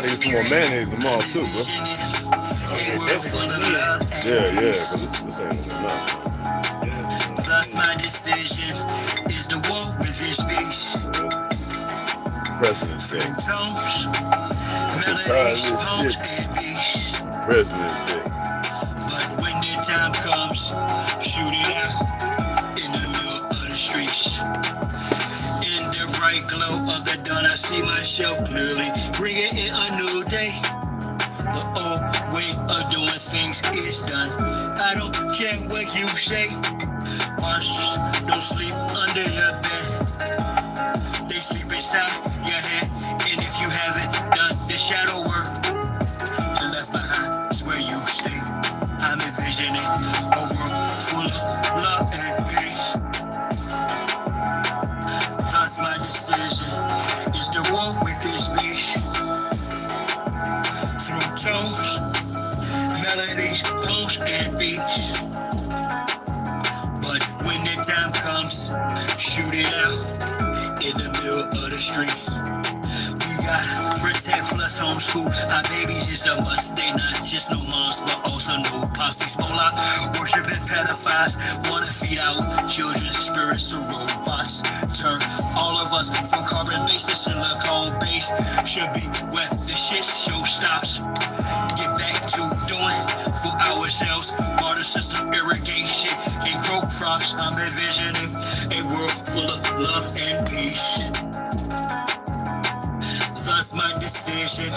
about to get some more mayonnaise tomorrow too, bro. Yeah, because this ain't enough. Thus my decision is to walk with his speech. President's Day. President's Day. But when the time comes, shoot it out in the middle of the streets. In the bright glow of the dawn, I see myself clearly, bringing in a new day. The old way of doing things is done. I don't care what you say. Monsters don't sleep under your bed. They sleep inside your head. And if you haven't done the shadow work, you're left behind is where you stay. I'm envisioning a world full of love and peace. Thus my decision is to walk with this beast. Through tones, melodies, poems, and beats. But when the time comes, shoot it out in the middle of the street. We got protect plus homeschool. Our babies is a must. They not just no moms, but also no posse. Smola, worshiping pedophiles. Wanna feed out children's spirits to robots. Turn all of us from carbon-based to silicone-based. Should be where the shit show stops. Get back to doing for ourselves. Water system, irrigation, and grow crops. I'm envisioning a world full of love and peace. Thus my decision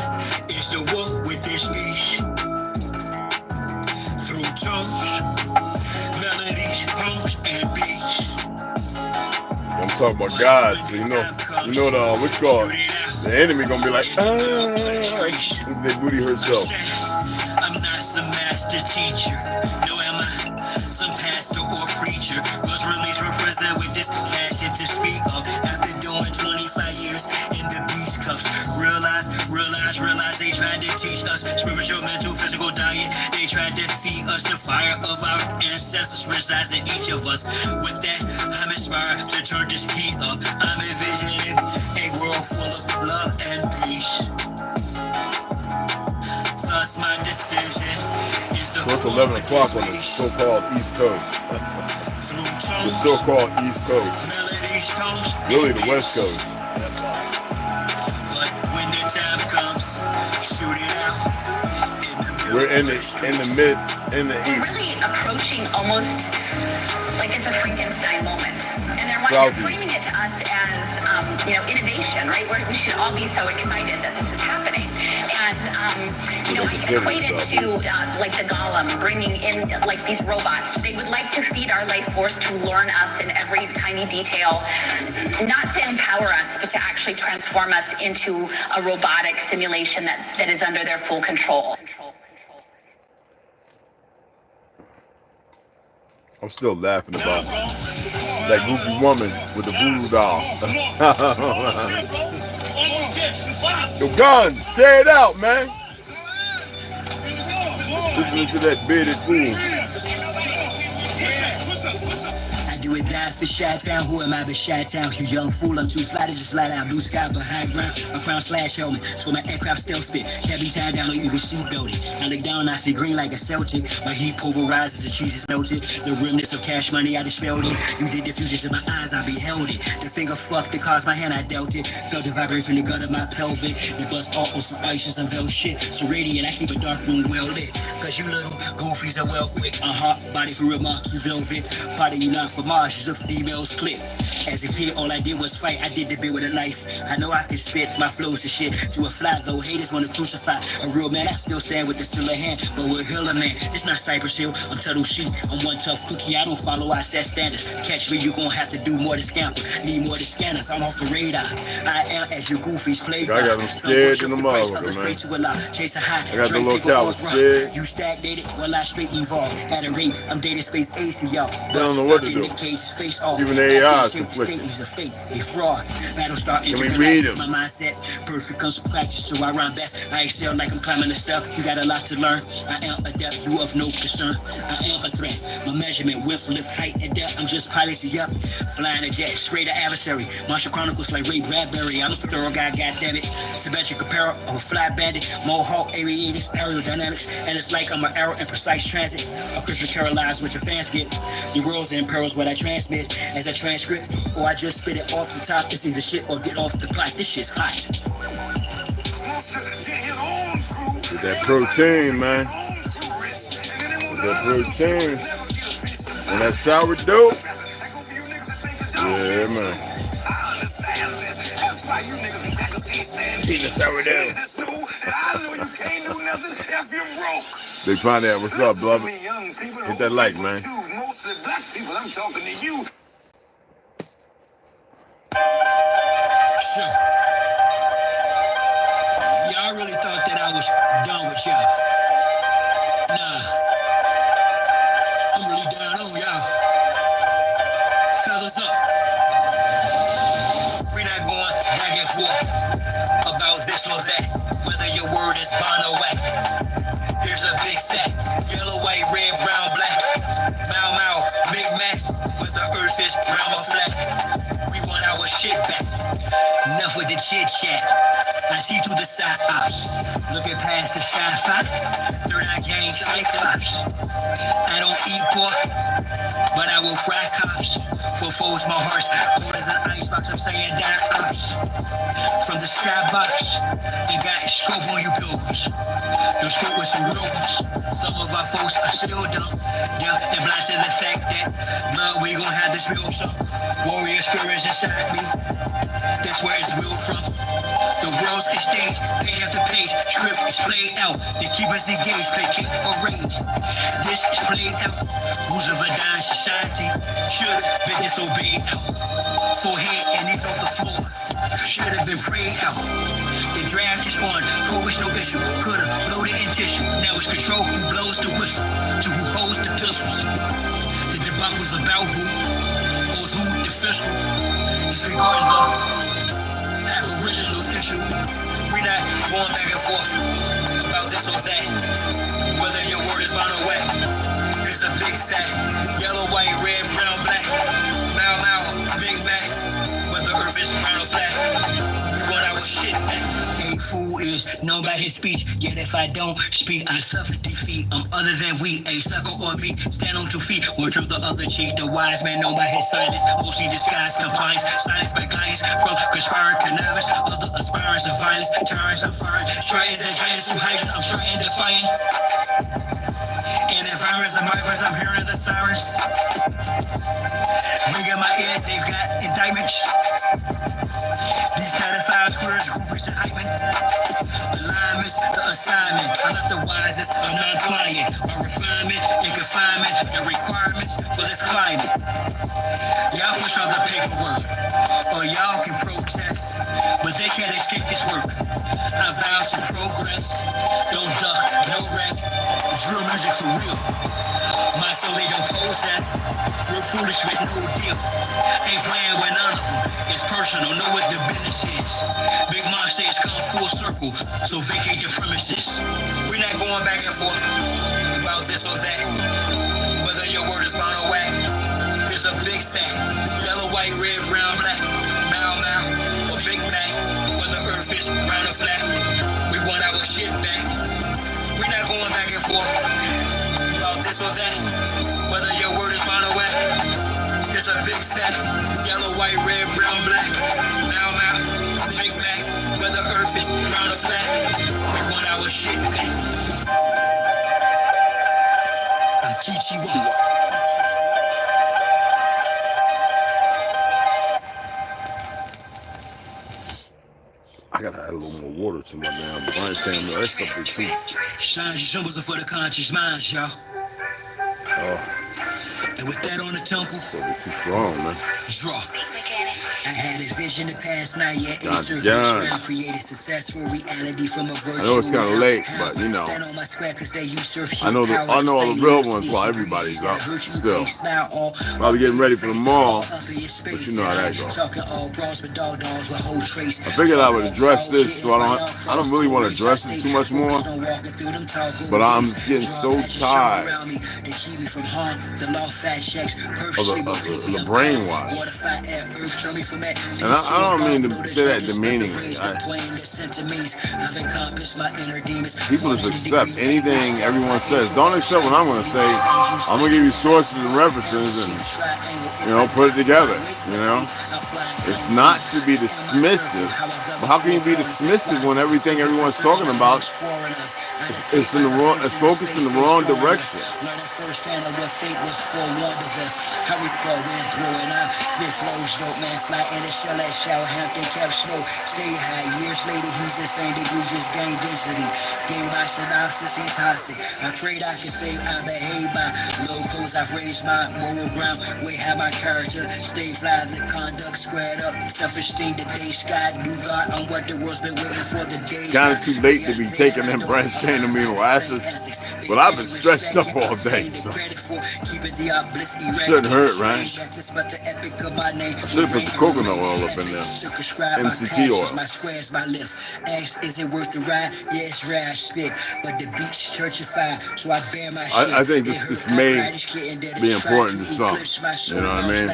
is to walk with this beast. Through tones, melodies, poems, and beats. I'm talking about God. So you know the what's called the enemy gonna be like, their booty hurts so. I'm not some master teacher, no am I some pastor or preacher. Was released from prison with this passion to speak of. After doing 25 years in the beast cuffs, realize they tried to teach us spiritual, mental, physical diet. They tried to feed us the fire of our ancestors resides in each of us. With that, I'm inspired to turn this heat up. I'm envisioning a world full of love and peace. Thus my decision is So it's 11 o'clock on the so-called East Coast. The so-called East Coast. Really the West Coast. But when the time comes, shoot it out. We're in the East. We're really approaching almost like it's a Frankenstein moment. And they're framing it to us as, innovation, right? We should all be so excited that this is happening. And, I equate it to like the golem bringing in like these robots. They would like to feed our life force to learn us in every tiny detail, not to empower us, but to actually transform us into a robotic simulation that is under their full control. I'm still laughing about that goofy woman with the voodoo doll. Your guns, say it out, man. Listening to that bearded fool. Do it die for Chi-Town, who am I but Chi-Town? You young fool, I'm too fly to just slide out. Blue sky behind ground, a crown slash helmet. So my aircraft stealth spit, can't be tied down or even sheep building. I look down, I see green like a Celtic. My heat pulverizes, the cheese is melted. The remnants of cash money, I dispelled it. You did the fusions in my eyes, I beheld it. The finger fucked, it caused my hand, I dealt it. Felt the vibration in the gut of my pelvic. The bust off on some ices and veil shit. So radiant, I keep a dark room well lit. Cause you little goofies are well quick. Body for remarks, you velvet. Body you not for Mars, is a female's clip. As a kid, all I did was fight. I did the bit with a knife. I know I can spit my flows to shit. To a fly, though haters wanna crucify a real man. I still stand with the silver hand, but we're Hiller man. It's not Cypress Hill, I'm Tuttle Sheep. I'm one tough cookie, I don't follow, I set standards. To catch me, you gon' have to do more to scamper. Need more to scanners, I'm off the radar. I am as your goofies play. I got them scared in the motherfucker, man. Chase a high, I got the little cow scared. You stagnated, well I straight evolve. At a rate, I'm data space AC, y'all. They don't know what to do. his face off. Even the AI is conflicted. He's a fake, a fraud. Battle start. Can we read him? My mindset, perfect comes from practice, so I rhyme best. I excel like I'm climbing a step. You got a lot to learn. I am adept, you of no concern. I am a threat. My measurement, width, lift, height, and depth. I'm just piloting up. Flying a jet, spray the adversary. Martial Chronicles like Ray Bradbury. I'm a thorough guy, goddammit. Symmetric apparel of a fly bandit. Mohawk, aviators, aerodynamics. And it's like I'm an arrow in precise transit. A Christmas Carol lives what your fans get. Your worlds and perils what I transmit as a transcript. Or I just spit it off the top. It's either shit or get off the clock. This shit's hot. Get that protein, man. Get that protein. And that sourdough. Yeah, man. Eat the sourdough. Big Pontiac, what's up, beloved? Hit that like, man. Sure. Y'all really thought that I was done with y'all. Nah. I'm really down on y'all. Fellas up. We're not going back and forth about this or that. Whether your word is bond or whack. Here's a big fact. Yellow, white, red, brown, black. Mau Mau, Big Mac. Whether earth is round or flat. We want our shit back. Enough with the chit chat. I see through the side eyes. Looking past the shine spot. Third eye gang cyclops. I don't eat pork, but I will fry cops. For foes, my heart's cold as an icebox. I'm saying that ice from the skybox. Ain't got scope on you pilgrims. Don't scope with some real ones. Some of our folks are still dumb. Deaf and blind to the fact that blood, we gon' have this real some warrior spirits inside me. That's where it's real from. The world's a stage, page after page, script is played out. They keep us engaged, play king or rage. This is played out. Rules of a dying society should have been disobeyed out. Forehead and knees off the floor should have been prayed out. The draft is on, COVID's no issue. Could've bloated in tissue. Now it's control who blows the whistle to who holds the pistols. The debacle's about who owes who the fiscal. Disregard the aboriginal issue. We're not going back and forth about this or that. Whether your word is bond or whack. Here's a big fact. Yellow, white, red, brown, black. Mau Mau, Big Mac. Whether earth is round or flat. We want our shit back. A fool is known by his speech. Yet if I don't speak, I suffer defeat. I'm other than we, a sucker or me. Stand on 2 feet, or turn the other cheek. The wise man known by his silence. Mostly disguised compliance. Silence by guidance. From conspiring cannabis. Other aspirants of violence. Tyrants of fire. Trying to giants to hide. I'm trying to find. And environs of migrants, I'm hearing the sirens. Ring in my ear, they've got indictments. These pedophiles, queers, groupers, and hype. Alignments, the assignment. I'm not the wisest, I'm non-client. My refinement and confinement, the requirements for this climate. Y'all push on the paperwork, or y'all can protest, but they can't escape this work. I vow to progress, don't duck, no wreck. Drill music for real. My soul they don't possess. We're foolish with no deal. Ain't playing with none of them. It's personal, know what the business is. Big Mom says come full circle, so vacate the premises. We're not going back and forth about this or that. Whether your word is bond or whack. Here's a big fact. Yellow, white, red, brown, black. Mau Mau, or Big Mac. Whether earth is round or flat. We want our shit back. We're not going back and forth about this or that. Whether your word is bond or whack. Here's a big fact. Yellow, white, red, brown, black. Mau Mau, Big Mac. Whether earth is round or flat. We want our shit back. Akichiwa. I gotta add a little more water to my damn blind saying that stuff is too. Shine symbols for the conscious minds, y'all. Oh, And with that on the temple, so they're too strong, man. draw. Mechanic. I had a vision to pass night, yeah, created successful reality from a virtual. I know it's kind of late, but you know, I know all the real ones while everybody's up still. Probably getting ready for the mall, but you know how that goes. I figured I would address this, so I don't really want to address it too much more, but I'm getting so tired of the brainwash. And I don't mean to say that demeaningly. People just accept anything everyone says. Don't accept what I'm going to say. I'm going to give you sources and references and, you know, put it together, you know. It's not to be dismissive. But how can you be dismissive when everything everyone's talking about it's in the wrong, it's focused in the wrong direction? Firsthand of what fate was forewarned of us. I recall when growing up, spit flows, dope man, fly in the shell at Southampton, kept slow, stay high. Years later, he's the same degree, just gain density. Gave my synopsis, he's toxic. I prayed I could say I behave by locals. I've raised my moral ground, way have my character. Stay fly, the conduct squared up. Self-esteem, the day sky, new God on what the world's been waiting for the day. Kind of too late to be taking them branched chain amino acids, but I've been stretched up all day. So. Shouldn't hurt, right? I should have put the coconut oil up in there. MCT oil. Is it worth the ride? Yeah, it's rare, I spit, but the beach churchified, so I bear my shit. I think this may be important to some. You know what I mean?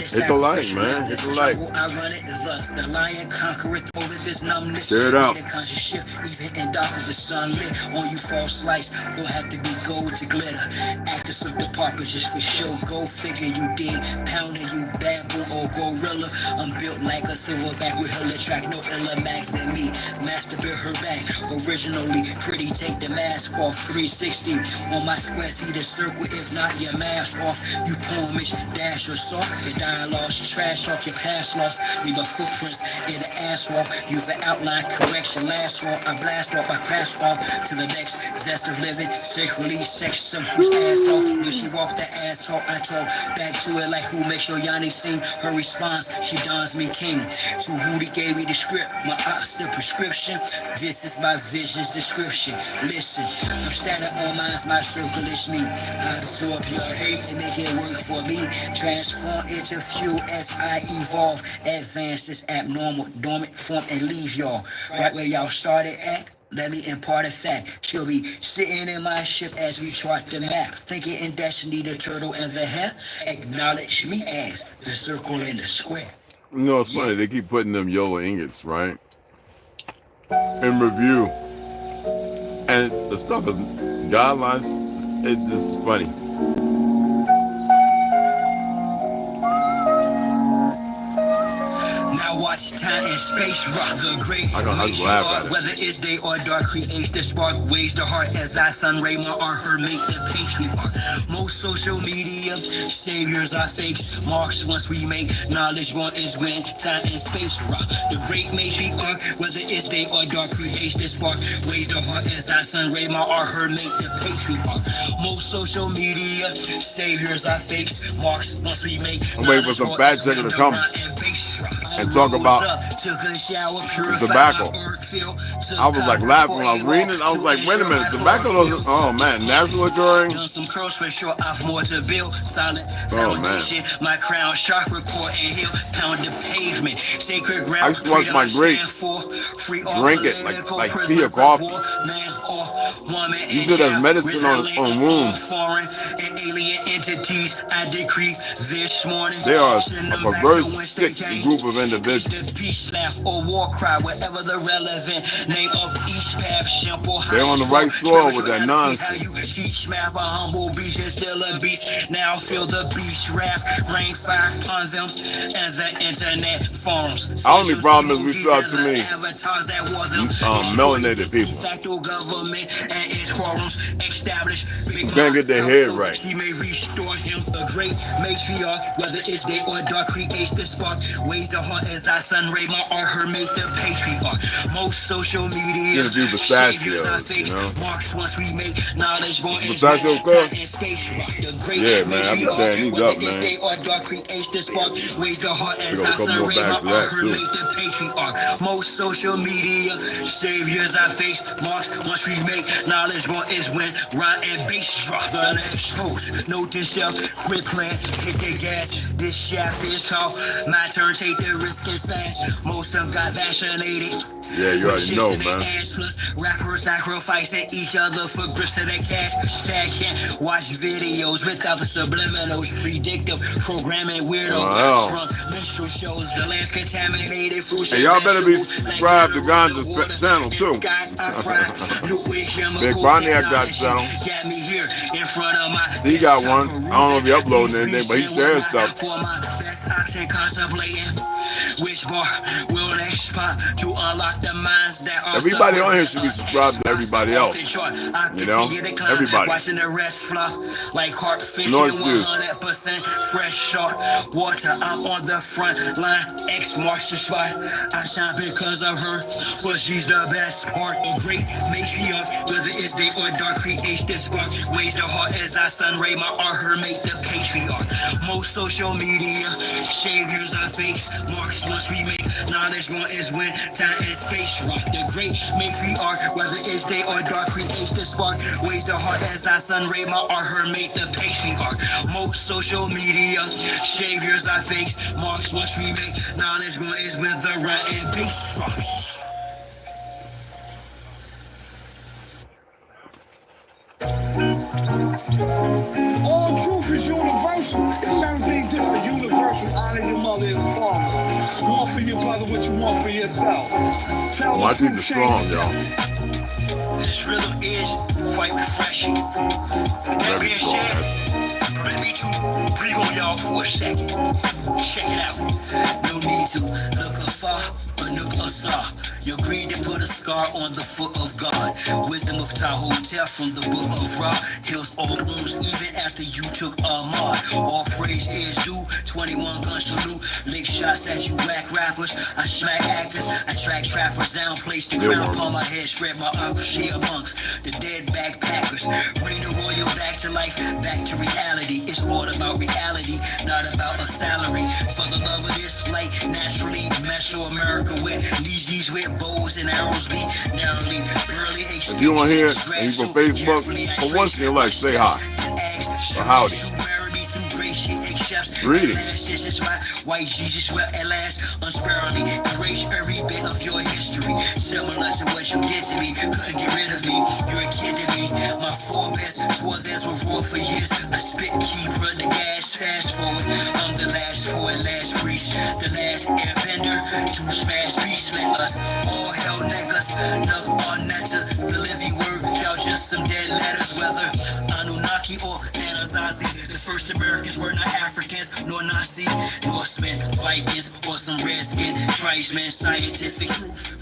Hit the like, man. Hit the like. Share it out. On you false lights, don't have to be gold to glitter. Actors of the Parker just for show. Go figure you did. Pounder you babble or gorilla. I'm built like a silverback with hella track, no illa max than me. Master built her back. Originally pretty, take the mask off. 360 on my square, see the circle. If not, your mask off. You poemish, dash or salt. Your dialogue's trash talk, your past lost. Leave a footprints in the asphalt. Use the outline correction. Last one, I blast off, I crash off to the next zest of living. Sexually, sex, some who's asshole. When she walked the asshole, I talk back to it like who makes your Yanni sing. Her response, she dons me king. To Rudy gave me the script, my ops the prescription. This is my vision's description. Listen, I'm standing on mine's my circle, it's me. I absorb your hate to make it work for me. Transform into fuel as I evolve. Advance this abnormal, dormant form and leave y'all right where y'all started at. Let me impart a fact. She'll be sitting in my ship as we chart the map. Thinking in destiny, the turtle and the hare. Acknowledge me as the circle and the square. You know, it's funny. They keep putting them yellow ingots, right, in review. And the stuff is guidelines. It's funny. Watch time and space rock the great whether it's day or dark creates the spark waves the heart as I sun ray my art her make the patriarch. Most social media saviors are fakes marks once we make knowledge one is when time and space rock the great matriarch whether it's day or dark creates the spark waves the heart as I sun ray my art her make the patriarch. Most social media saviors are fakes marks once we make I'm waiting for some fat chicken to come and talk about tobacco. I was like laughing when I was reading it. I was like, wait a minute, tobacco doesn't, oh man, natural occurring. Oh man. My crown chakra core and hill pound the pavement. Sacred ground. I used to watch my great drink it like tea or coffee. Use it as medicine on wounds. Alien entities I decree this morning. They are a perverse, sick group of individuals. Peace laugh or war cry, whatever the relevant name of each path. They're on the right soil with that nonsense. Teach math, a humble beach is still a beast. Now feel the beach raft, rain fire upon them as the internet forms. Our only problem is we still have too many melanated people. and his quarrels established. Can't get their head right. She may restore him a great matriarch, whether it's day or dark, creates the spark. Ways the heart as our sun ray, my art, her make the patriarch. Most social media do pistachios, you know. Marks once we make knowledge going Pistachio cook? Yeah, man, I've been tearing these up, man. Day or dark creates the spark. Ways the heart as We got a our couple sun more ray, my bags of art, that, her too. make the patriarch. Most social media saviors I face. Marks once we make knowledge going is when rhyme and bass drop. The next host, note to self, quit plan, hit the gas. This shaft is called my turn, take the risk and smash. Most of them got vaccinated. Yeah, you already know, man. Rappers sacrificing each other for grips to the cash. Session, watch videos without the subliminals. Predictive programming weirdo. Wow. From minstrel shows, the land's contaminated. Hey, y'all better be subscribed to Ganja's channel, too. Big Pontiac got the channel. He got one. I don't know if he uploading anything, but he shares stuff. Which bar will next spot to unlock the minds that are everybody on here should be subscribed to everybody else. You know? Everybody. Watching the rest fluff like heart fishing, No excuse. 100% fresh shark water. I'm on the front line. X marks the spot. I shine because of her, but she's the best part. A great matriarch, whether it's day or dark, creates this spark. Ways the heart as our sun ray, my art, her make the patriarch. Most social media saviors I face. Marks once we make knowledge one is when time and space rock. The great matriarch, whether it's day or dark, creates the spark. Ways the heart as our sun ray, my art, her make the patriarch. Most social media saviors I face. Marks once we make knowledge one is when the rhyme and bass rocks. All truth is universal. It's certain things that are universal. Honor your mother and father. Want for your brother what you want for yourself. Tell My the truth, teeth are strong, shame y'all. This rhythm is quite refreshing. With that Very being strong, said, man. permit me to breathe on y'all for a second. Check it out. No need to look afar, but look asar. You agreed to put a scar on the foot of God. Wisdom of Tahotep from the book of Ra. Heals all wounds even after you took Ahmad. All praise is due. 21 gun salute. Lick shots at you whack rappers. I smack actors. I track trappers down. Place the crown upon my head. Spread my archery amongst the dead backpackers. Bring the royal back to life. Back to reality. It's all about reality, not about a salary. For the love of this light, naturally, Mesoamerica with Yeezys with bows and arrows be narrowly, burly. If you want to hear it and you from Facebook, for once in your life, say hi or howdy. Greetings. White Jesus will at last unsparingly erase every bit of your history. Similar to what you did to me, couldn't get rid of me. You're a kid to me. My forebears swore theirs were raw for years. I spit keeper the gas. Fast forward, I'm the last poet, last priest, the last airbender to smash beats. Let us all hell niggas, nug on netta. The living word, y'all just some dead letters. Whether Anunnaki or Anasazi, the first Americans were not Africans, nor Nazi, Norsemen, Vikings, or some redskin tribesmen. Scientific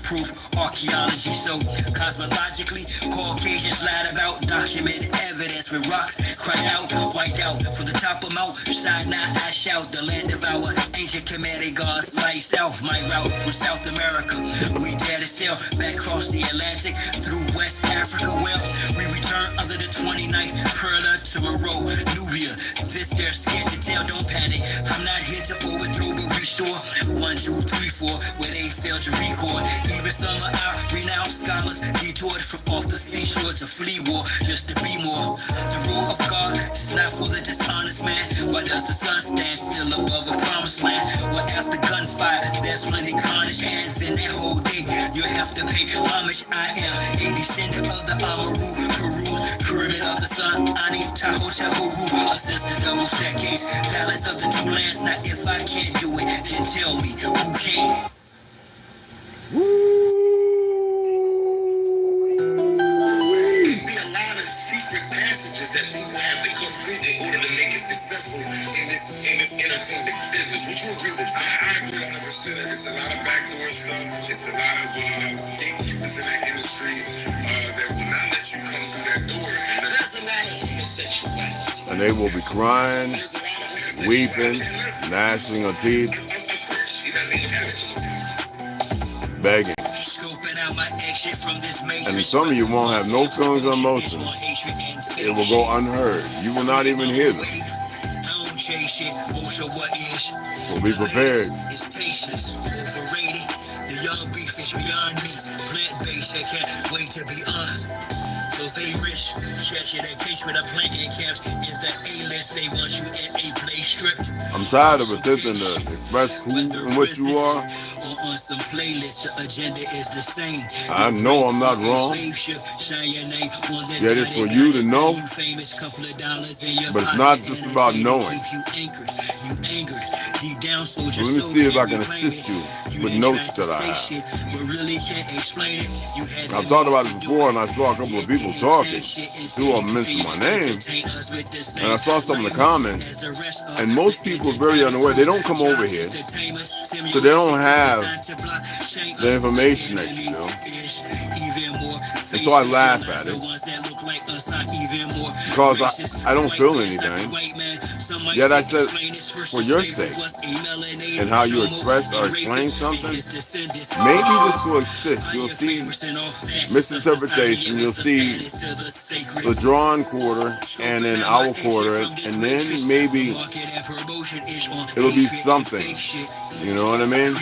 proof, archaeology. So cosmologically, Caucasians lied about documented evidence with rocks cried out, wiped out from the top of Mount Sinai. I shout the land of our ancient Kemetic gods. Fly south, my route from South America. We dare to sail back across the Atlantic through West Africa. Well, we return under the 29th Perla to Moreau, Nubia. This their skin to tell, don't panic. I'm not here to overthrow but restore. 1, 2, 3, 4, where they failed to record. Even some of our renowned scholars detoured from off the seashore to flee war just to be more. The rule of God is not for the dishonest man. Why does the sun stand still above a promised land? Well, after gunfire, there's plenty carnage, and then that whole day you have to pay homage. I am a descendant of the Amaru, Peru, pyramid of the sun, Ani, Tahoe, Tahoe, assist the double staircase, balance of the two lands. Not if I can't do it, then tell me who can. Secret passages that people have to come through in order to make it successful in this entertainment business. Would you agree with that? I agree 100%. It's a lot of backdoor stuff. It's a lot of gatekeepers in that industry that will not let And they will be crying, weeping, gnashing of teeth, begging. And some of you won't have no feelings or emotions. It will go unheard. You will not even hear them. So be prepared. The young beef is beyond meat, plant-based, I can't wait to be so they rich, catching a case with a plant in camps. Is that A-list, they want you in a place stripped. I'm tired of attempting to express who and what you are. On some playlist, the agenda is the same. I know I'm not wrong. Yet it's for you to know. But it's not just about knowing. So let me see if I can assist you with notes that I have. I've talked about it before, and I saw a couple of people talking. Two of them mentioned my name, and I saw some of the comments. And most people are very unaware. They don't come over here, so they don't have the information that you do. And so I laugh at it because I don't feel anything. Yet I said, for your sake, and how you express or explain something, maybe this will assist. You'll see misinterpretation. You'll see the drawn quarter and then our quarter, and then maybe it'll be something. You know what I mean?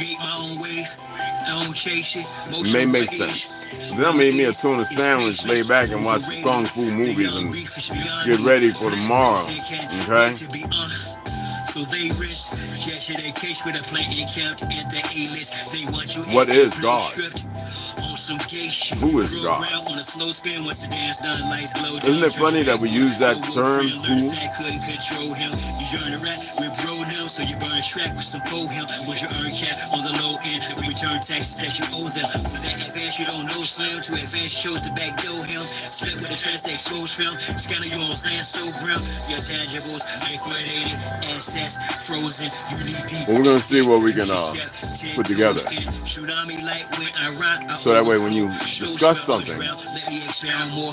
It may make sense. Then I made me a tuna sandwich, lay back and watch the Kung Fu movies and get ready for tomorrow. Okay? What is God? Who is God? Isn't it funny that we use that term, who? So you burn track with some po him. Was your earn cap on the low end? Return taxes that you owe them. For that advance you don't know slim. To advance chose to backdoor him. Split with a trans exposed film. Scanner you on sand so grim. Your tangibles, liquidated, assets frozen. You need deep. Well, we're gonna see what we can put together. So that way when you discuss something,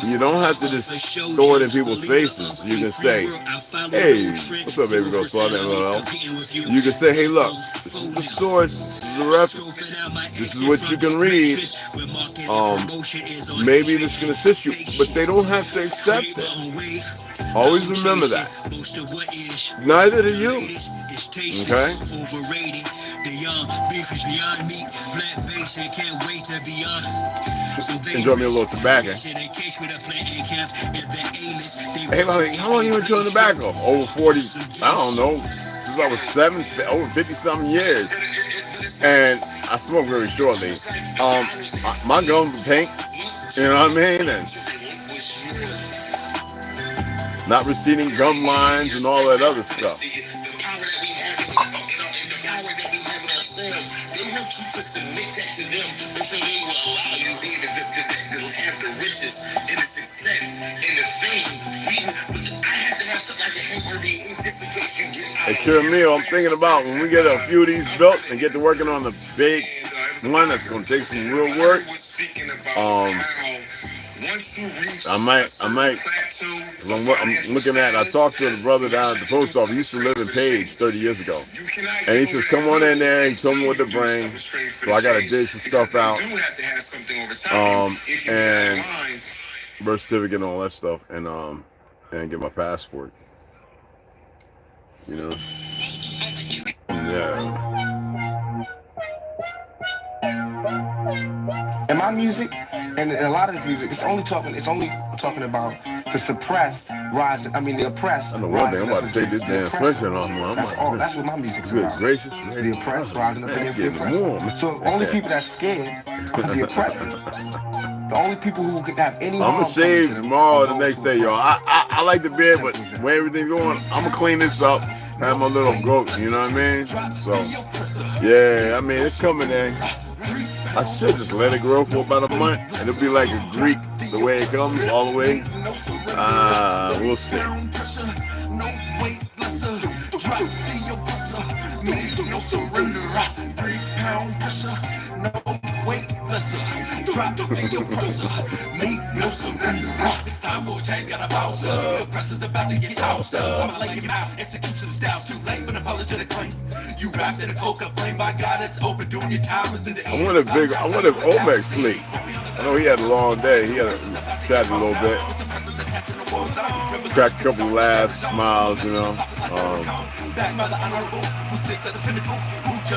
you don't have to just throw it in people's faces. You can say, hey, what's up, baby girl? You can say, hey, look, this is the source, this is the reference, this is what you can read. Maybe this can assist you, but they don't have to accept it. Always remember that. Neither do you. Okay? Enjoy me a little tobacco. Hey, how long you been chewing tobacco? Over 40, I don't know, since I was over 50-something years. And I smoke very shortly. My gums are pink, you know what I mean? And not receding gum lines and all that other stuff. They want you to submit that to them, and so they will allow you to have the riches and the success and the fame. I have to have something like a hangover anticipation. Hey, sure, meal. I'm thinking about when we get a few of these built and get to working on the big one that's going to take some real work. I might. I'm looking at. I talked to the brother down at the post office. He used to live in Page 30 years ago, and he says, "Come on in there." He told me what to bring, so I got to dig some stuff out, and birth certificate and all that stuff, and get my passport. You know, yeah. And my music, and a lot of this music, it's only talking about the suppressed rise. I mean, the oppressed. I know one thing. I'm about to take this damn sweatshirt off. That's what my music's good about. Gracious, the oppressed rising up against the oppressed. So only people that's scared are the oppressors. The only people who can have any. I'm gonna shave tomorrow, the next day, y'all. I like the beard, but where everything's going, I'm gonna clean this up. Have my little goat. You know what I mean? So, yeah. I mean, it's coming in. I should just let it grow for about a month, and it'll be like a Greek, the way it comes, all the way. We'll see. Drop the your presser. Make no surrender. It's time for a change, got a bounce up. Pressure's about to get tossed up. I'ma lay him out. Execution style's too late for an apologetic claim. You wrapped in a coca flame, by God, it's open. Doing your time is in the I wonder if Omek sleep. I know he had a long day. He had to chat a little bit. Crack a couple laughs, smiles, you know.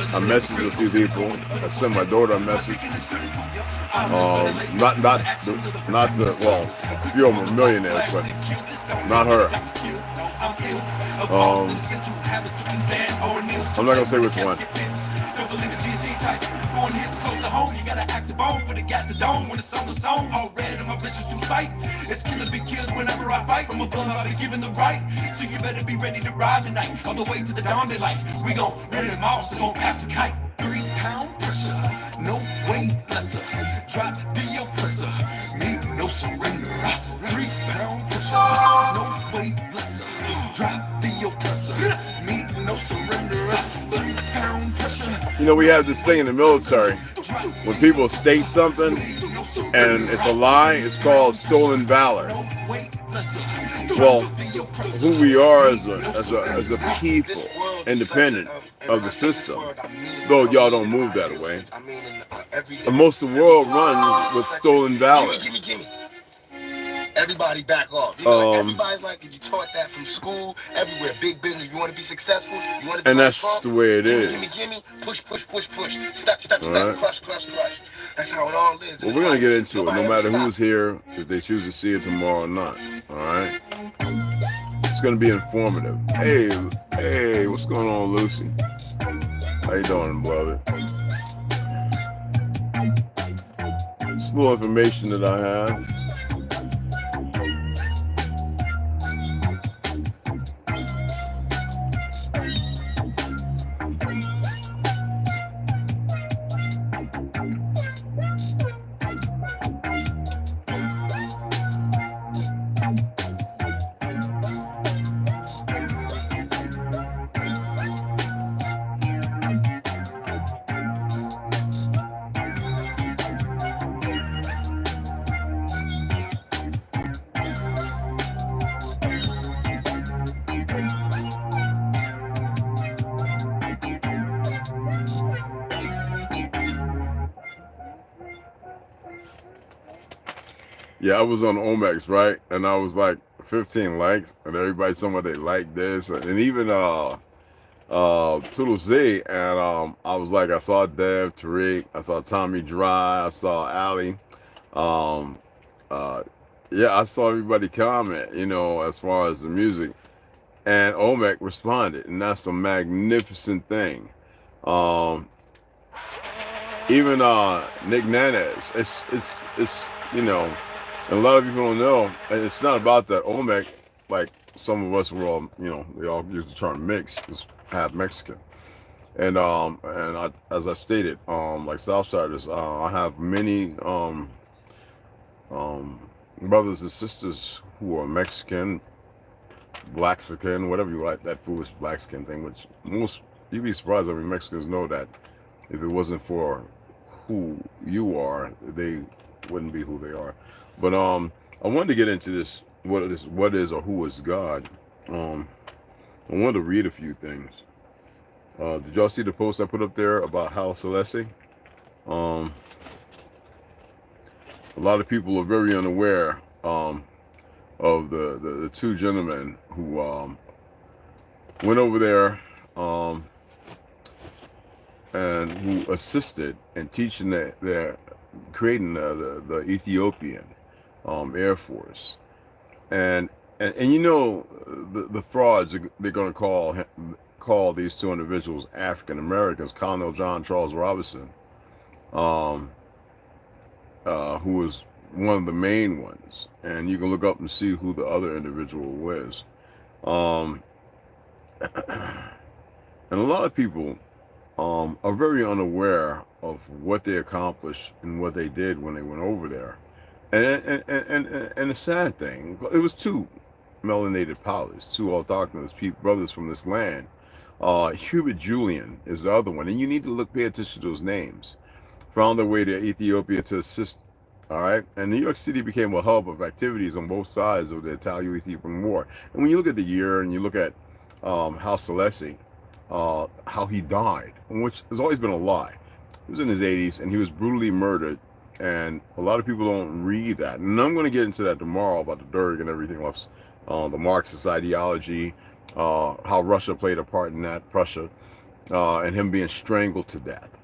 I messaged a few people. I sent my daughter a message. Not the well, a few of them are millionaires, but not her. I'm not gonna say which one. You gotta act the bone when it got the dome. When it's on the song, all red and my visions through sight. It's killer be killed whenever I fight. From above, I'll be given the right. So you better be ready to ride tonight. On the way to the dawn daylight. We gon' run them all, so gon' pass the kite. 3 pound pressure, no weight lesser. Drop the oppressor, me no surrender. 3 pound pressure, no weight lesser. Drop the oppressor, me no surrender. 3 pound pressure. You know, we have this thing in the military. When people state something and it's a lie, it's called stolen valor. Well, who we are as a people, independent of the system, though y'all don't move that way. And most of the world runs with stolen valor. Everybody back off. You know, like everybody's like, you taught that from school, everywhere. Big business. You want to be successful. You want to be and that's the way it is. Gimme. Push. Step. Crush. That's how it all is. Well, we're gonna get into it, no matter who's here, if they choose to see it tomorrow or not. All right. It's gonna be informative. Hey, what's going on, Lucy? How you doing, beloved? Just a little information that I have. Yeah, I was on Omex, right? And I was like 15 likes, and everybody told me they like this, and even ToLU'S Z, and I was like, I saw Dev, Tariq, I saw Tommy Dry, I saw Ali, yeah, I saw everybody comment, you know, as far as the music, and Omek responded, and that's a magnificent thing. Even Nick Nanez, it's you know. And a lot of people don't know, and it's not about that. Omek, like some of us were all, you know, they all use the term mix, is half Mexican. And as I stated, like Southsiders, I have many brothers and sisters who are Mexican, Blaxican, whatever you like, that foolish Blaxican thing, which most, you'd be surprised every Mexicans know that if it wasn't for who you are, they wouldn't be who they are. But I wanted to get into this, what is or who is God. I wanted to read a few things. Did y'all see the post I put up there about Haile Selassie? A lot of people are very unaware of the two gentlemen who went over there and who assisted in teaching creating the Ethiopian Air Force, and you know the frauds, they're going to call these two individuals African Americans. Colonel John Charles Robinson, who was one of the main ones, and you can look up and see who the other individual was. And a lot of people are very unaware of what they accomplished and what they did when they went over there. And the sad thing, it was two melanated pilots, two autochthonous brothers from this land. Hubert Julian is the other one, and you need to pay attention to those names. Found their way to Ethiopia to assist All right, and New York City became a hub of activities on both sides of the Italo-Ethiopian War. And when you look at the year and you look at Haile Selassie, how he died, which has always been a lie. He was in his 80s and he was brutally murdered, and a lot of people don't read that. And I'm going to get into that tomorrow about the Derg and everything else, the Marxist ideology, how Russia played a part in that, Prussia, and him being strangled to death.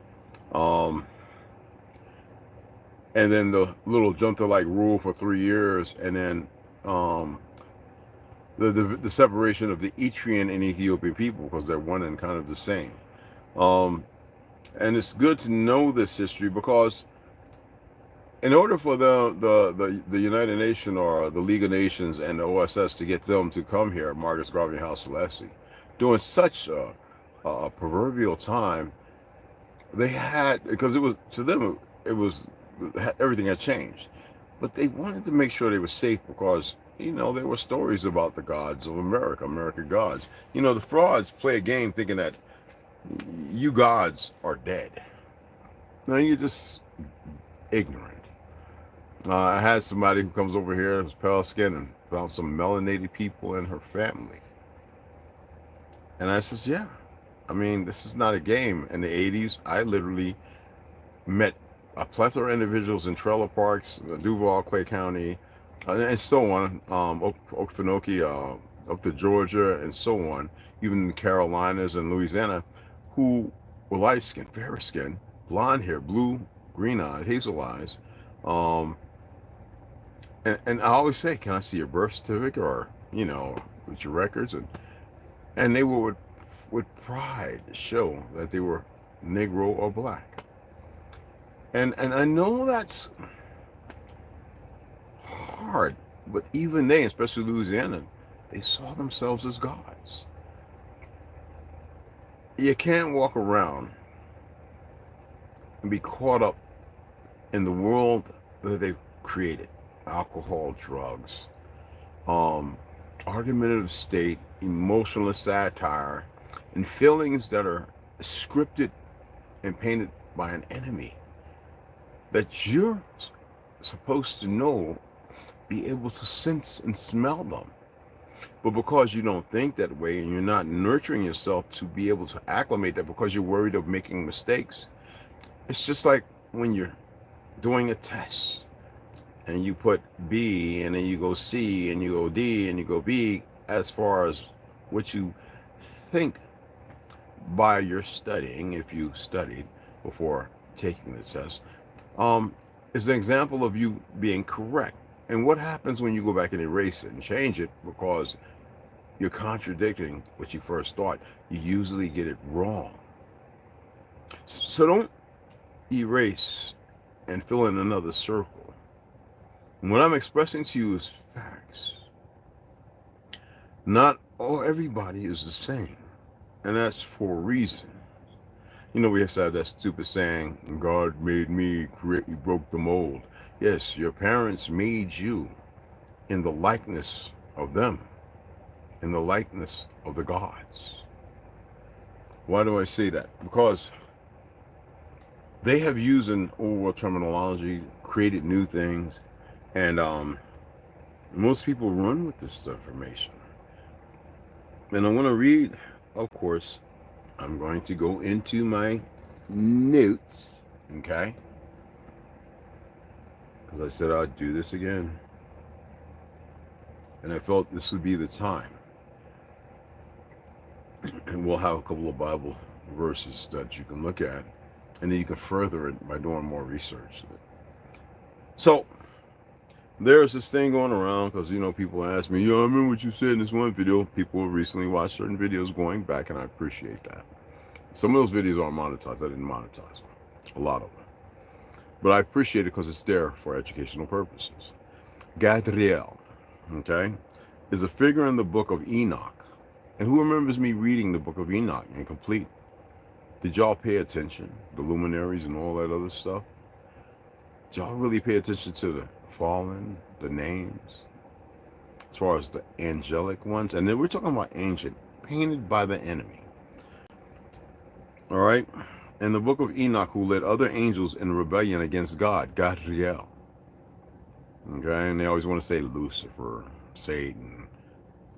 And then the little junta-like rule for 3 years, and then the separation of the Eritrean and Ethiopian people, because they're one and kind of the same. And it's good to know this history, because in order for the United Nations or the League of Nations and the OSS to get them to come here, Marcus Garvey and Haile Selassie, during such a proverbial time, they had, because it was, to them, it was, everything had changed, but they wanted to make sure they were safe, because there were stories about the gods of American gods. The frauds play a game thinking that you gods are dead. Now you're just ignorant. I had somebody who comes over here who's pale skin and found some melanated people in her family, and I says, yeah, I mean, this is not a game. In the 80s, I literally met a plethora of individuals in trailer parks, Duval, Clay County, and so on, Okefenokee, up to Georgia, and so on, even in the Carolinas and Louisiana, who were light-skinned, fair-skinned, blonde hair, blue, green eyes, hazel eyes, and I always say, can I see your birth certificate, or with your records, and they would with pride show that they were Negro or black. And I know that's hard, but even they, especially Louisiana, they saw themselves as gods. You can't walk around and be caught up in the world that they've created. Alcohol, drugs, argumentative state, emotionless satire, and feelings that are scripted and painted by an enemy that you're supposed to know, be able to sense and smell them. But because you don't think that way, and you're not nurturing yourself to be able to acclimate that, because you're worried of making mistakes, it's just like when you're doing a test and you put B and then you go C and you go D and you go B, as far as what you think by your studying, if you studied before taking the test, is an example of you being correct. And what happens when you go back and erase it and change it because you're contradicting what you first thought? You usually get it wrong. So don't erase and fill in another circle. And what I'm expressing to you is facts. Not everybody is the same, and that's for a reason. We have to have that stupid saying, God made me, he broke the mold. Yes, your parents made you in the likeness of them, in the likeness of the gods. Why do I say that? Because they have used an old world terminology, created new things, and most people run with this information. And I want to read, of course, I'm going to go into my notes, okay? Because I said I'd do this again. And I felt this would be the time. And we'll have a couple of Bible verses that you can look at, and then you can further it by doing more research. So, there's this thing going around, because, people ask me, I remember what you said in this one video. People recently watched certain videos going back, and I appreciate that. Some of those videos aren't monetized. I didn't monetize them. A lot of them. But I appreciate it because it's there for educational purposes. Gadriel, okay, is a figure in the book of Enoch. And who remembers me reading the book of Enoch incomplete? Did y'all pay attention? The luminaries and all that other stuff? Did y'all really pay attention to the fallen, the names, as far as the angelic ones? And then we're talking about ancient, painted by the enemy. All right? In the book of Enoch, who led other angels in rebellion against God, Gadriel. Okay, and they always want to say Lucifer, Satan.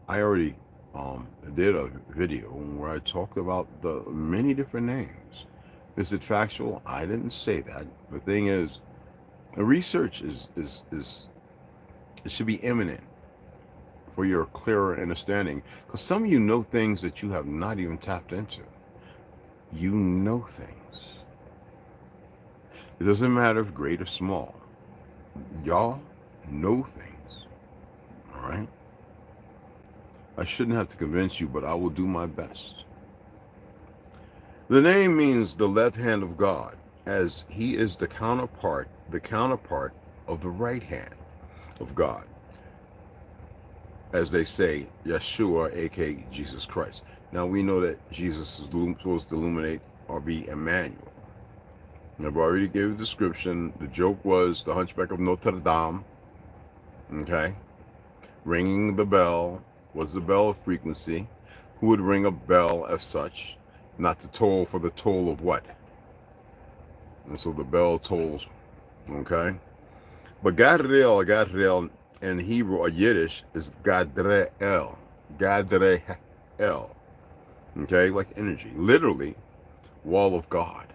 I already did a video where I talked about the many different names. Is it factual? I didn't say that. The thing is, the research is it should be imminent for your clearer understanding, because some of you know things that you have not even tapped into. You know things. It doesn't matter if great or small. Y'all know things. All right? I shouldn't have to convince you, but I will do my best. The name means the left hand of God, as he is the counterpart of the right hand of God. As they say, Yeshua, aka Jesus Christ. Now we know that Jesus is supposed to illuminate or be Emmanuel. I've already gave a description. The joke was the Hunchback of Notre Dame. Okay. Ringing the bell. Was the bell a frequency? Who would ring a bell as such? Not to toll for the toll of what? And so the bell tolls. Okay. But Gadriel in Hebrew or Yiddish is Gadreel. Gadreel. Okay, like energy. Literally, wall of God.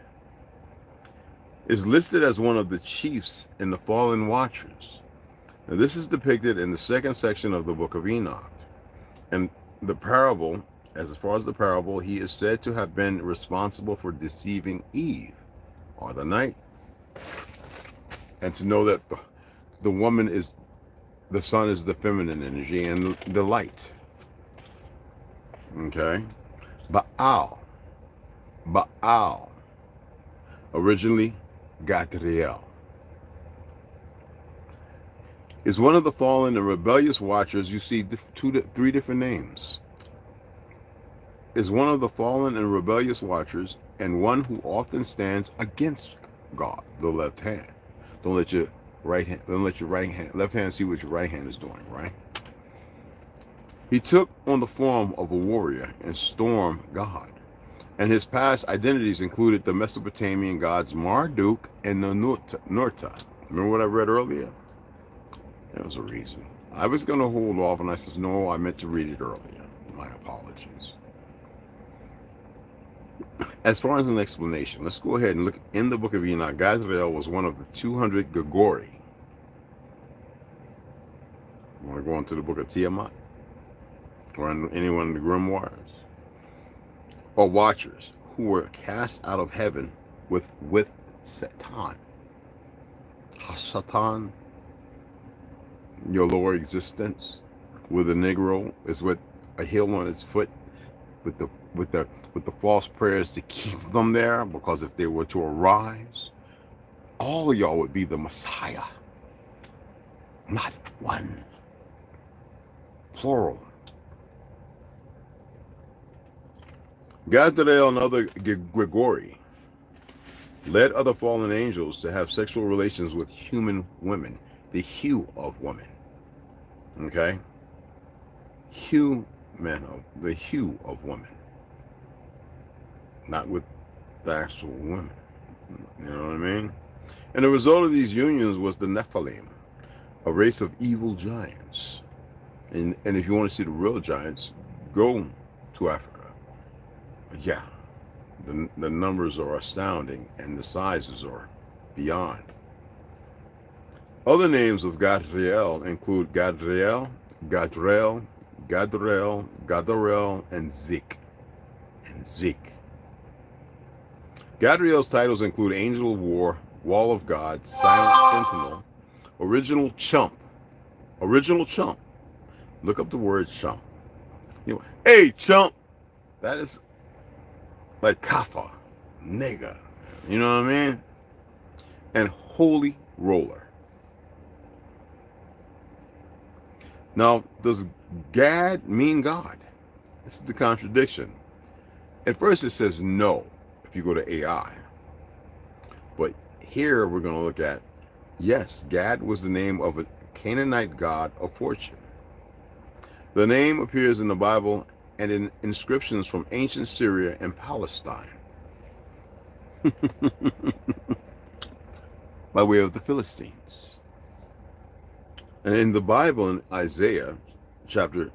Is listed as one of the chiefs in the fallen watchers. Now, this is depicted in the second section of the book of Enoch. And the parable, as far as the parable, he is said to have been responsible for deceiving Eve, or the night. And to know that the woman is, the sun is the feminine energy and the light. Okay. Baal. Originally, Gadriel. Is one of the fallen and rebellious watchers. You see three different names. Is one of the fallen and rebellious watchers, and one who often stands against God, the left hand. Don't let your left hand see what your right hand is doing, right? He took on the form of a warrior and stormed God. And his past identities included the Mesopotamian gods Marduk and the Norta. Remember what I read earlier? There was a reason. I was going to hold off, and I said, no, I meant to read it earlier. My apologies. As far as an explanation, let's go ahead and look in the book of Enoch. Gadriel was one of the 200 Gregori. You want to go into the book of Tiamat? Or anyone in the grimoires? Or watchers who were cast out of heaven with Satan. Satan, your lower existence, with a Negro is with a heel on its foot, with the false prayers to keep them there, because if they were to arise, all of y'all would be the Messiah. Not one. Plural. Gadriel and other Grigori led other fallen angels to have sexual relations with human women, the hue of woman. Okay? The hue of woman. Not with the actual women. You know what I mean? And the result of these unions was the Nephilim, a race of evil giants. And if you want to see the real giants, go to Africa. Yeah, the numbers are astounding and the sizes are beyond. Other names of Gadriel include Gadriel, and Zik. Gadriel's titles include Angel of War, Wall of God, Silent Sentinel, Original Chump. Look up the word chump. Hey, chump. That is like Kafa, nigga. You know what I mean? And Holy Roller. Now, does Gad mean God? This is the contradiction. At first it says no, if you go to AI. But here we're going to look at, yes, Gad was the name of a Canaanite god of fortune. The name appears in the Bible and in inscriptions from ancient Syria and Palestine. By way of the Philistines. And in the Bible, in Isaiah chapter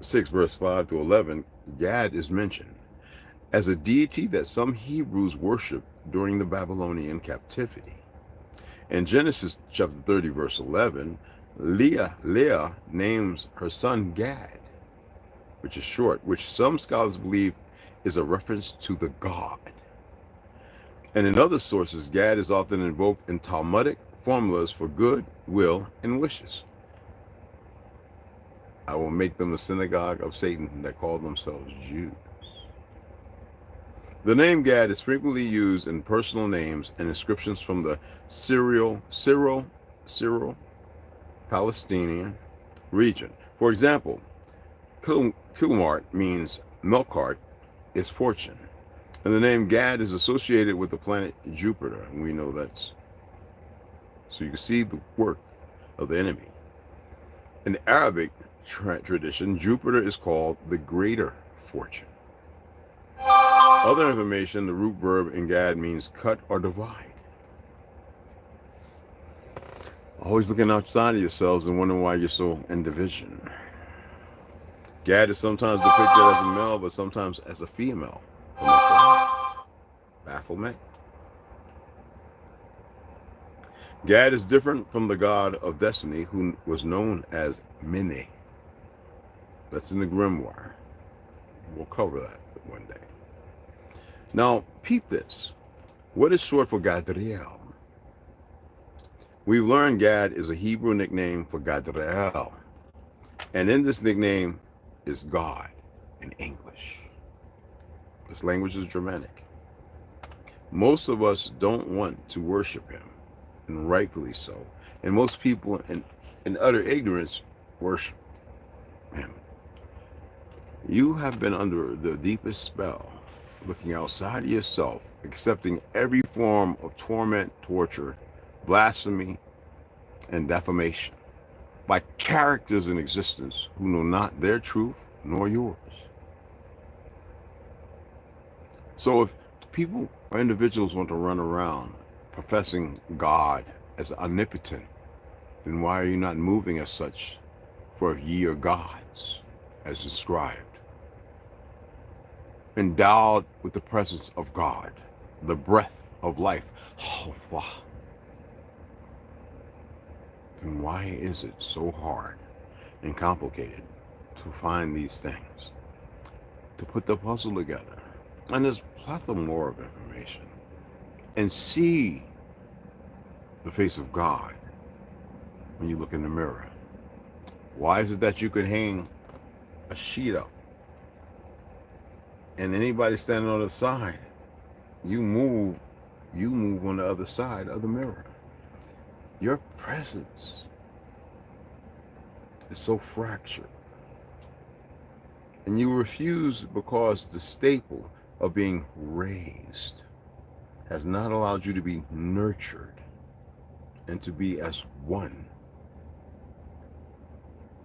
6, verse 5 to 11, Gad is mentioned as a deity that some Hebrews worshiped during the Babylonian captivity. In Genesis chapter 30, verse 11, Leah names her son Gad, which is short, which some scholars believe is a reference to the god. And in other sources, Gad is often invoked in Talmudic formulas for good, will, and wishes. I will make them the synagogue of Satan that call themselves Jews. The name Gad is frequently used in personal names and inscriptions from the Syro-Palestinian region. For example, Kilmart means milk cart is fortune. And the name Gad is associated with the planet Jupiter. And we know that's, so you can see the work of the enemy. In the Arabic tradition, Jupiter is called the greater fortune. Other information, the root verb in Gad means cut or divide. Always looking outside of yourselves and wondering why you're so in division. Gad is sometimes depicted as a male, but sometimes as a female. Bafflement. Gad is different from the god of destiny, who was known as Mene. That's in the grimoire. We'll cover that one day. Now, peep this. What is short for Gadriel? We've learned Gad is a Hebrew nickname for Gadriel. And in this nickname is God in English. This language is Germanic. Most of us don't want to worship him, and rightfully so. And most people in utter ignorance worship him. You have been under the deepest spell, looking outside of yourself, accepting every form of torment, torture, blasphemy, and defamation by characters in existence who know not their truth nor yours. So if people or individuals want to run around professing God as omnipotent, then why are you not moving as such, for ye are gods, as described, endowed with the presence of God, the breath of life? Oh, wow. Then why is it so hard and complicated to find these things, to put the puzzle together? And there's a plethora more of information, and see the face of God when you look in the mirror. Why is it that you could hang a sheet up and anybody standing on the side, you move on the other side of the mirror? Your presence is so fractured, and you refuse because the staple of being raised has not allowed you to be nurtured and to be as one.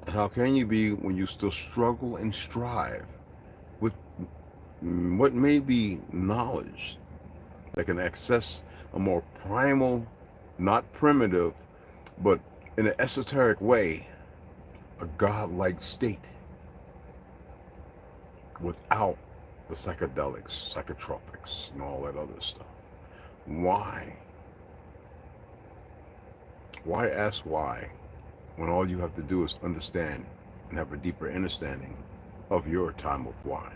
And how can you be when you still struggle and strive with what may be knowledge that can access a more primal, not primitive, but in an esoteric way, a godlike state without the psychedelics, psychotropics, and all that other stuff? Why? Why ask why, when all you have to do is understand and have a deeper understanding of your time of why?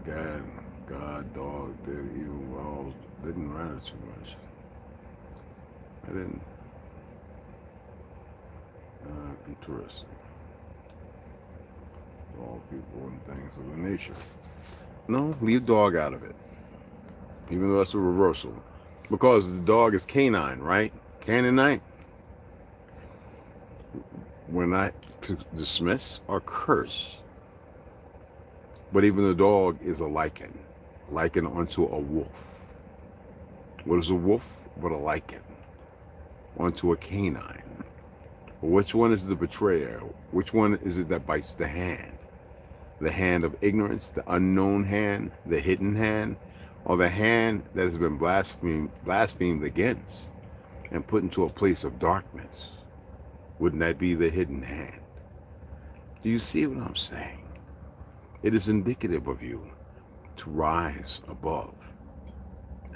God, dog, did even well, didn't matter too much. I didn't. Interesting. All people and things of the nature. No, leave dog out of it. Even though that's a reversal. Because the dog is canine, right? Canaanite. We're not to dismiss or curse. But even the dog is a lichen onto a wolf. What is a wolf but a lichen onto a canine? Which one is the betrayer? Which one is it that bites the hand? The hand of ignorance, the unknown hand, the hidden hand, or the hand that has been blasphemed against and put into a place of darkness, wouldn't that be the hidden hand? Do you see what I'm saying? It is indicative of you to rise above.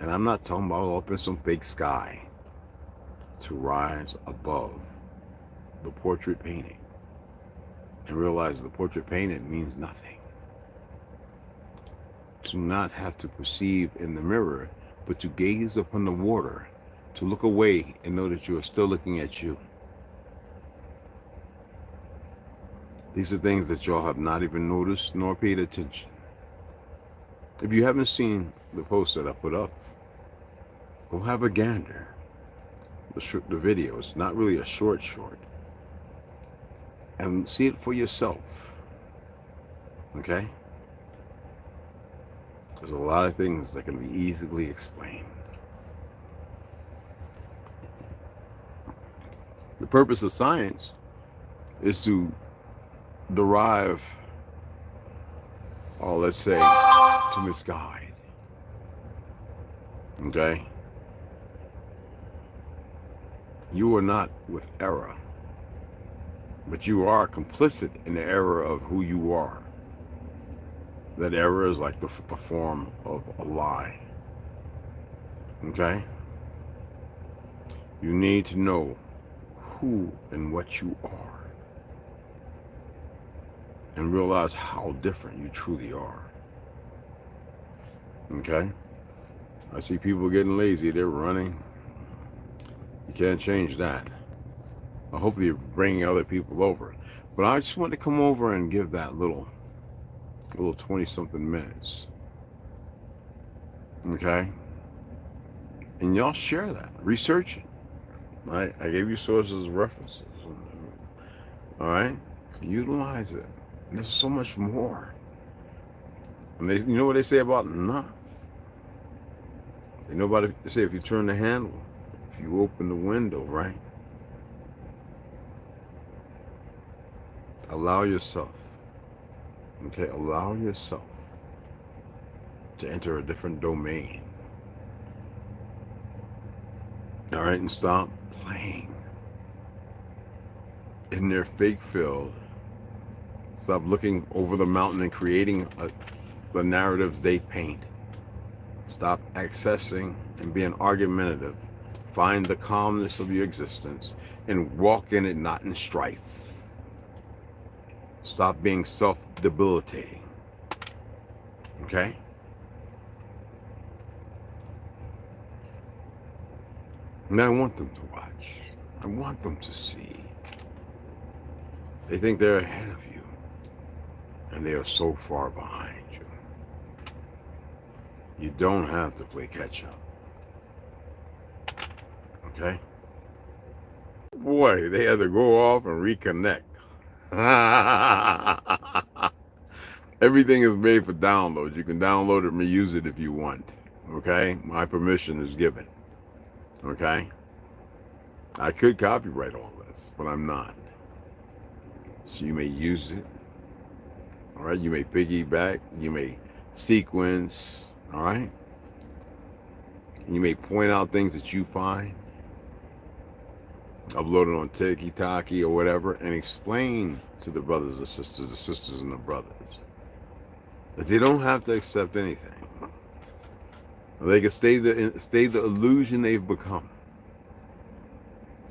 And I'm not talking about up in some fake sky. To rise above the portrait painting and realize the portrait painting means nothing. To not have to perceive in the mirror, but to gaze upon the water, to look away and know that you are still looking at you. These are things that y'all have not even noticed nor paid attention. If you haven't seen the post that I put up, go have a gander. The video, it's not really a short, and see it for yourself. Okay? There's a lot of things that can be easily explained. The purpose of science is to derive, or let's say, to misguide. Okay? You are not with error, but you are complicit in the error of who you are. That error is like the form of a lie. Okay? You need to know who and what you are and realize how different you truly are. Okay? I see people getting lazy, they're running. You can't change that. I hope you're bringing other people over. But I just want to come over and give that little 20-something minutes. Okay? And y'all share that. Research it. Right? I gave you sources, references. All right? Utilize it. There's so much more. And you know what they say about enough? They know about it. They say if you turn the handle, if you open the window, right? Allow yourself, okay? Allow yourself to enter a different domain. All right, and stop playing in their fake field. Stop looking over the mountain and creating the narratives they paint. Stop accessing and being argumentative. Find the calmness of your existence and walk in it, not in strife. Stop being self-debilitating. Okay? And I want them to watch. I want them to see. They think they're ahead of you, and they are so far behind you. You don't have to play catch up. Okay? Boy, they had to go off and reconnect. Everything is made for download. You can download it and reuse it if you want. Okay? My permission is given. Okay? I could copyright all this, but I'm not. So you may use it. All right? You may piggyback. You may sequence. All right? You may point out things that you find. Upload it on TikTok or whatever, and explain to the brothers and sisters, the sisters and the brothers, that they don't have to accept anything. They can stay the illusion they've become.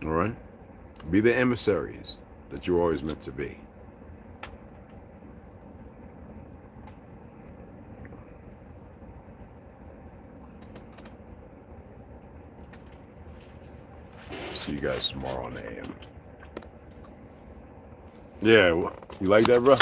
All right? Be the emissaries that you're always meant to be. See you guys tomorrow on the AM. Yeah, you like that, bro?